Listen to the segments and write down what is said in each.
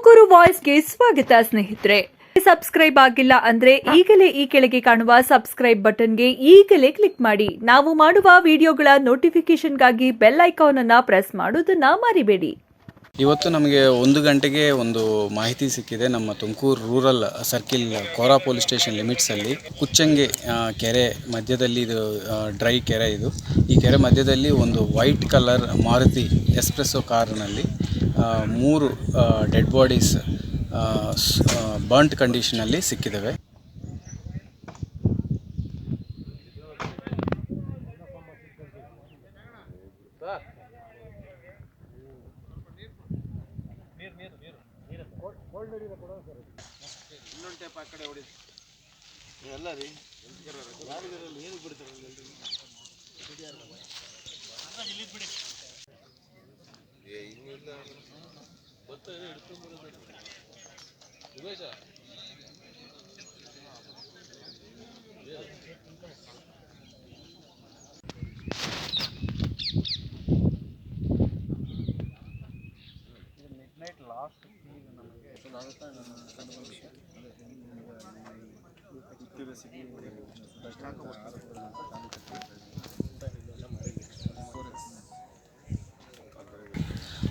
ತುಮಕೂರು ವಾಯ್ಸ್ಗೆ ಸ್ವಾಗತ ಸ್ನೇಹಿತರೆ. ಸಬ್ಸ್ಕ್ರೈಬ್ ಆಗಿಲ್ಲ ಅಂದ್ರೆ ಈಗಲೇ ಈ ಕೆಳಗೆ ಕಾಣುವ ಸಬ್ಸ್ಕ್ರೈಬ್ ಬಟನ್ಗೆ ಈಗಲೇ ಕ್ಲಿಕ್ ಮಾಡಿ. ನಾವು ಮಾಡುವ ವಿಡಿಯೋಗಳ ನೋಟಿಫಿಕೇಶನ್ಗಾಗಿ ಬೆಲ್ ಐಕಾನ್ ಅನ್ನು ಪ್ರೆಸ್ ಮಾಡೋದನ್ನ ಮರಿಬೇಡಿ. ಇವತ್ತು ನಮಗೆ 1 ಗಂಟೆಗೆ ಒಂದು ಮಾಹಿತಿ ಸಿಕ್ಕಿದೆ. ನಮ್ಮ ತುಮಕೂರು ರೂರಲ್ ಸರ್ಕಿಲ್ ಕೋರಾ ಪೊಲೀಸ್ ಸ್ಟೇಷನ್ ಲಿಮಿಟ್ಸಲ್ಲಿ ಕುಚ್ಚಂಗೆ ಕೆರೆ ಮಧ್ಯದಲ್ಲಿ, ಇದು ಡ್ರೈ ಕೆರೆ ಇದು. ಈ ಕೆರೆ ಮಧ್ಯದಲ್ಲಿ ಒಂದು ವೈಟ್ ಕಲರ್ ಮಾರುತಿ ಎಸ್ಪ್ರೆಸ್ಸೋ ಕಾರ್ನಲ್ಲಿ 3 ಡೆಡ್ ಬಾಡೀಸ್ ಬರ್ನ್ಟ್ ಕಂಡೀಷನಲ್ಲಿ ಸಿಕ್ಕಿದ್ದಾವೆ.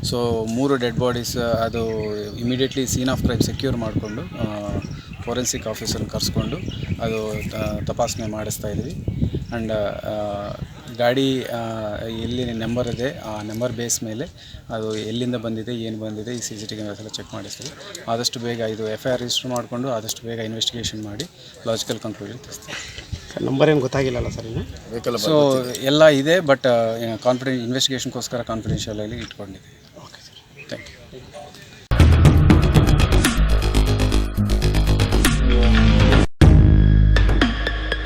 ಸೊ 3 ಡೆಡ್ ಬಾಡೀಸ್ ಅದು immediately scene of crime secure ಮಾಡಿಕೊಂಡು ಫೋರೆನ್ಸಿಕ್ ಆಫೀಸರ್ನ ಕರೆಸ್ಕೊಂಡು ಅದು ತಪಾಸಣೆ ಮಾಡಿಸ್ತಾ ಇದ್ವಿ. ಆ್ಯಂಡ್ ಗಾಡಿ ಎಲ್ಲಿ ನಂಬರ್ ಇದೆ ಆ ನಂಬರ್ ಬೇಸ್ ಮೇಲೆ ಅದು ಎಲ್ಲಿಂದ ಬಂದಿದೆ, ಏನು ಬಂದಿದೆ, ಈ CCTV ಎಲ್ಲ ಚೆಕ್ ಮಾಡಿಸ್ತೀವಿ. ಆದಷ್ಟು ಬೇಗ ಇದು FIR ರಿಜಿಸ್ಟರ್ ಮಾಡಿಕೊಂಡು ಆದಷ್ಟು ಬೇಗ ಇನ್ವೆಸ್ಟಿಗೇಷನ್ ಮಾಡಿ ಲಾಜಿಕಲ್ ಕನ್ಕ್ಲೂಷನ್ ತರಿಸ್ತೀವಿ. ನಂಬರ್ ಏನು ಗೊತ್ತಾಗಿಲ್ಲಲ್ಲ ಸರ್ ಇನ್ನು? ಸೊ ಎಲ್ಲ ಇದೆ, ಬಟ್ ಇನ್ವೆಸ್ಟಿಗೇಷನ್ಗೋಸ್ಕರ ಕಾನ್ಫಿಡೆನ್ಷಿಯಲ್ ಆಗಿ ಇಟ್ಕೊಂಡಿದ್ದೀವಿ. Okay sir, thank you.